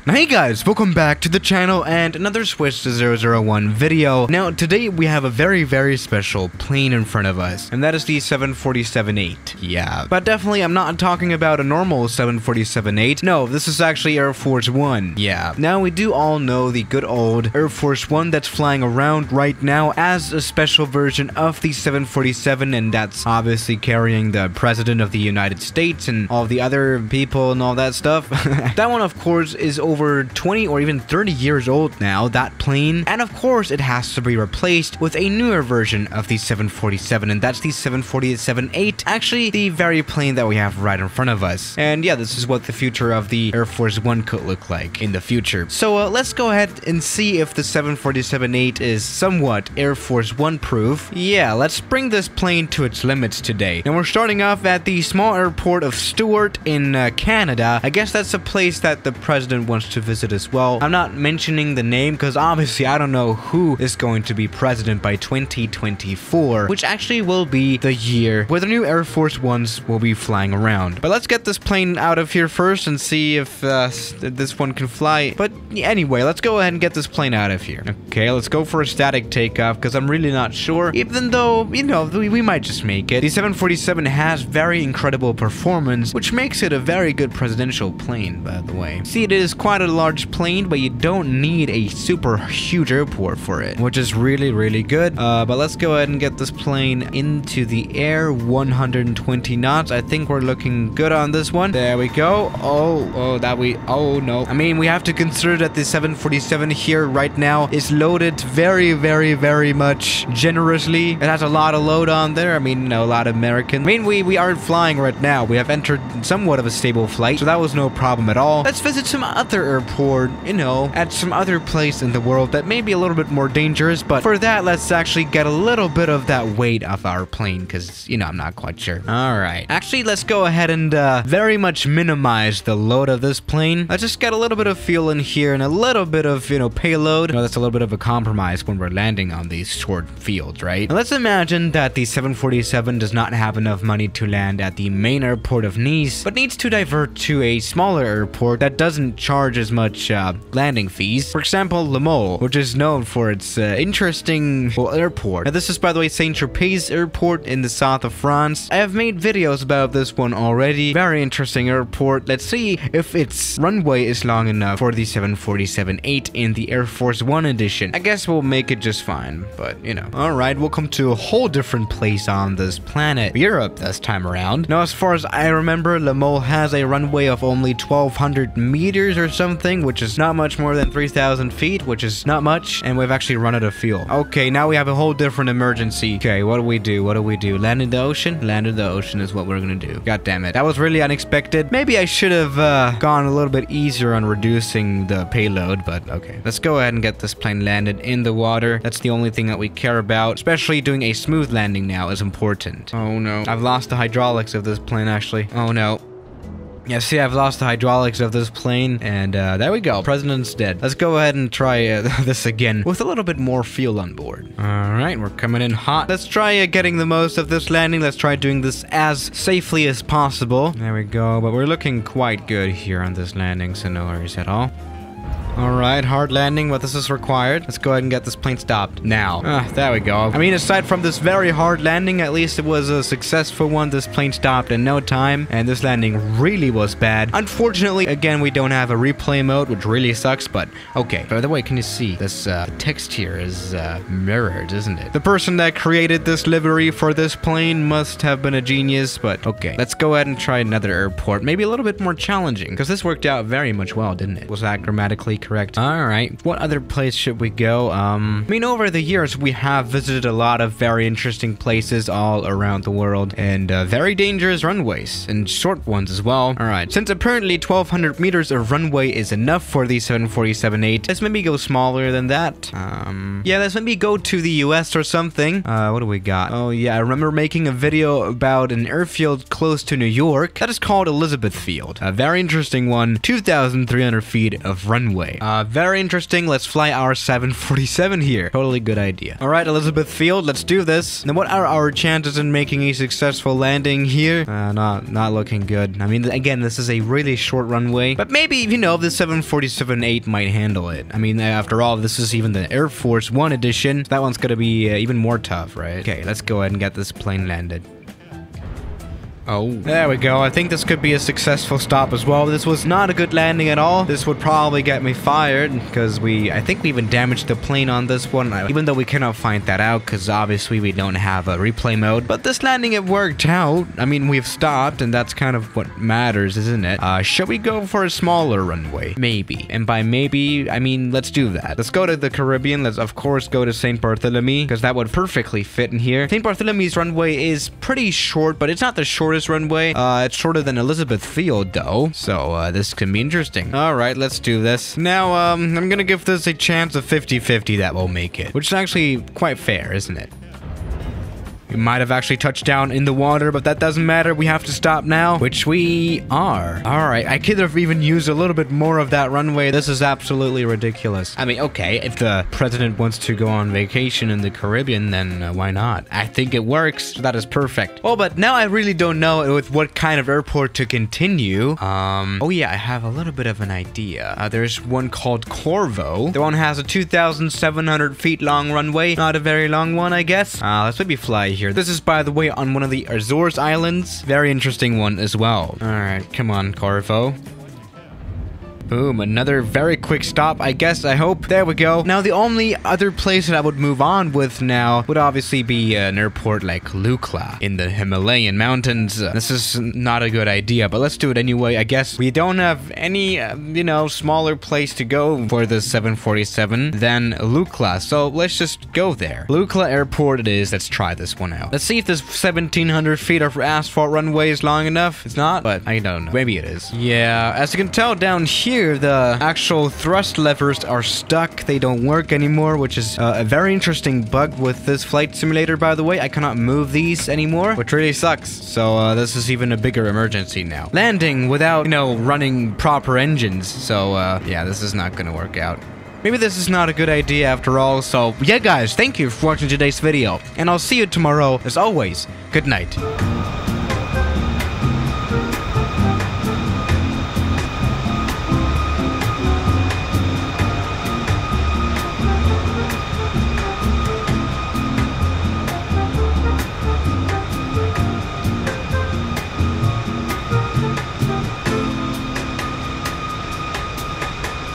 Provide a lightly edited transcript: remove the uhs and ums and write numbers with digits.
Now hey guys, welcome back to the channel and another Switch to 001 video. Now today we have a very special plane in front of us, and that is the 747-8. Yeah, but definitely I'm not talking about a normal 747-8. No, this is actually Air Force One. Yeah, now we do all know the good old Air Force One that's flying around right now as a special version of the 747, and that's obviously carrying the President of the United States and all the other people and all that stuff. That one of course is over 20 or even 30 years old now, that plane, and of course it has to be replaced with a newer version of the 747, and that's the 747-8, actually the very plane that we have right in front of us. And yeah, this is what the future of the Air Force One could look like in the future. So let's go ahead and see if the 747-8 is somewhat Air Force One proof. Yeah, let's bring this plane to its limits today. And we're starting off at the small airport of Stewart in Canada. I guess that's a place that the president wants to visit as well. I'm not mentioning the name because obviously I don't know who is going to be president by 2024, which actually will be the year where the new Air Force Ones will be flying around. But let's get this plane out of here first and see if this one can fly. But anyway, let's go ahead and get this plane out of here. Okay, let's go for a static takeoff because I'm really not sure, even though, you know, we might just make it. The 747 has very incredible performance, which makes it a very good presidential plane, by the way. See, it is quite a large plane, but you don't need a super huge airport for it, which is really good. But let's go ahead and get this plane into the air. 120 knots. I think we're looking good on this one. There we go. Oh no. I mean, we have to consider that the 747 here right now is loaded very much generously. It has a lot of load on there. I mean, you know, a lot of American. I mean, we aren't flying right now. We have entered somewhat of a stable flight, so that was no problem at all. Let's visit some other airport, you know, at some other place in the world that may be a little bit more dangerous, but for that, let's actually get a little bit of that weight off our plane, because, you know, I'm not quite sure. Alright, actually, let's go ahead and very much minimize the load of this plane. Let's just get a little bit of fuel in here and a little bit of, you know, payload. You know, that's a little bit of a compromise when we're landing on these short fields, right? Now, let's imagine that the 747 does not have enough money to land at the main airport of Nice, but needs to divert to a smaller airport that doesn't charge as much landing fees. For example, Le Mans, which is known for its interesting, well, airport. Now, this is, by the way, Saint-Tropez Airport in the south of France. I have made videos about this one already. Very interesting airport. Let's see if its runway is long enough for the 747-8 in the Air Force One edition. I guess we'll make it just fine, but, you know. Alright, welcome to a whole different place on this planet. Europe this time around. Now, as far as I remember, Le Mans has a runway of only 1,200 meters or something, which is not much more than 3,000 feet, which is not much, and we've actually run out of fuel. Okay, now we have a whole different emergency. Okay, what do we do? Land in the ocean? Land in the ocean is what we're gonna do. God damn it. That was really unexpected. Maybe I should have gone a little bit easier on reducing the payload, but okay. Let's go ahead and get this plane landed in the water. That's the only thing that we care about, especially doing a smooth landing now is important. Oh no. I've lost the hydraulics of this plane, actually. Oh no. Yeah, see, I've lost the hydraulics of this plane, and there we go. President's dead. Let's go ahead and try this again with a little bit more fuel on board. Alright, we're coming in hot. Let's try getting the most of this landing. Let's try doing this as safely as possible. There we go, but we're looking quite good here on this landing, so no worries at all. Alright, hard landing, but this is required. Let's go ahead and get this plane stopped now. There we go. I mean, aside from this very hard landing, at least it was a successful one. This plane stopped in no time, and this landing really was bad. Unfortunately, again, we don't have a replay mode, which really sucks, but okay. By the way, can you see this text here is mirrored, isn't it? The person that created this livery for this plane must have been a genius, but okay. Let's go ahead and try another airport. Maybe a little bit more challenging, because this worked out very much well, didn't it? Was that grammatically correct? Alright, what other place should we go? I mean, over the years, we have visited a lot of very interesting places all around the world, and very dangerous runways, and short ones as well. Alright, since apparently 1,200 meters of runway is enough for the 747-8, let's maybe go smaller than that. Yeah, let's maybe go to the US or something. What do we got? Oh yeah, I remember making a video about an airfield close to New York that is called Elizabeth Field. A very interesting one, 2,300 feet of runway. runway. Very interesting. Let's fly our 747 here. Totally good idea. All right, Elizabeth Field, let's do this. Now, what are our chances in making a successful landing here? Not looking good. I mean, again, this is a really short runway, but maybe, you know, the 747-8 might handle it. I mean, after all, this is even the Air Force One edition. That one's gonna be even more tough, right? Okay, let's go ahead and get this plane landed. Oh, there we go. I think this could be a successful stop as well. This was not a good landing at all. This would probably get me fired because I think we even damaged the plane on this one, even though we cannot find that out because obviously we don't have a replay mode. But this landing, it worked out. I mean, we've stopped and that's kind of what matters, isn't it? Should we go for a smaller runway? Maybe. And by maybe, I mean, let's do that. Let's go to the Caribbean. Let's, of course, go to St. Bartholomew because that would perfectly fit in here. St. Bartholomew's runway is pretty short, but it's not the shortest runway. It's shorter than Elizabeth Field though, so this can be interesting. All right, let's do this. Now, I'm gonna give this a chance of 50-50 that we'll make it, which is actually quite fair, isn't it? We might have actually touched down in the water, but that doesn't matter. We have to stop now, which we are. All right, I could have even used a little bit more of that runway. This is absolutely ridiculous. I mean, okay, if the president wants to go on vacation in the Caribbean, then why not? I think it works. That is perfect. Well, but now I really don't know with what kind of airport to continue. Oh yeah, I have a little bit of an idea. There's one called Corvo. The one has a 2,700 feet long runway. Not a very long one, I guess. Let's maybe fly here. This is, by the way, on one of the Azores Islands. Very interesting one as well. All right, come on, Corvo. Boom, another very quick stop, I guess, I hope. There we go. Now, the only other place that I would move on with now would obviously be an airport like Lukla in the Himalayan mountains. This is not a good idea, but let's do it anyway. I guess we don't have any, you know, smaller place to go for the 747 than Lukla, so let's just go there. Lukla Airport it is. Let's try this one out. Let's see if this 1,700 feet of asphalt runway is long enough. It's not, but I don't know. Maybe it is. Yeah, as you can tell down here, the actual thrust levers are stuck. They don't work anymore, which is a very interesting bug with this flight simulator, by the way. I cannot move these anymore, which really sucks. So this is even a bigger emergency now. Landing without, you know, running proper engines. So yeah, this is not gonna work out. Maybe this is not a good idea after all. So yeah, guys, thank you for watching today's video, and I'll see you tomorrow. As always, good night.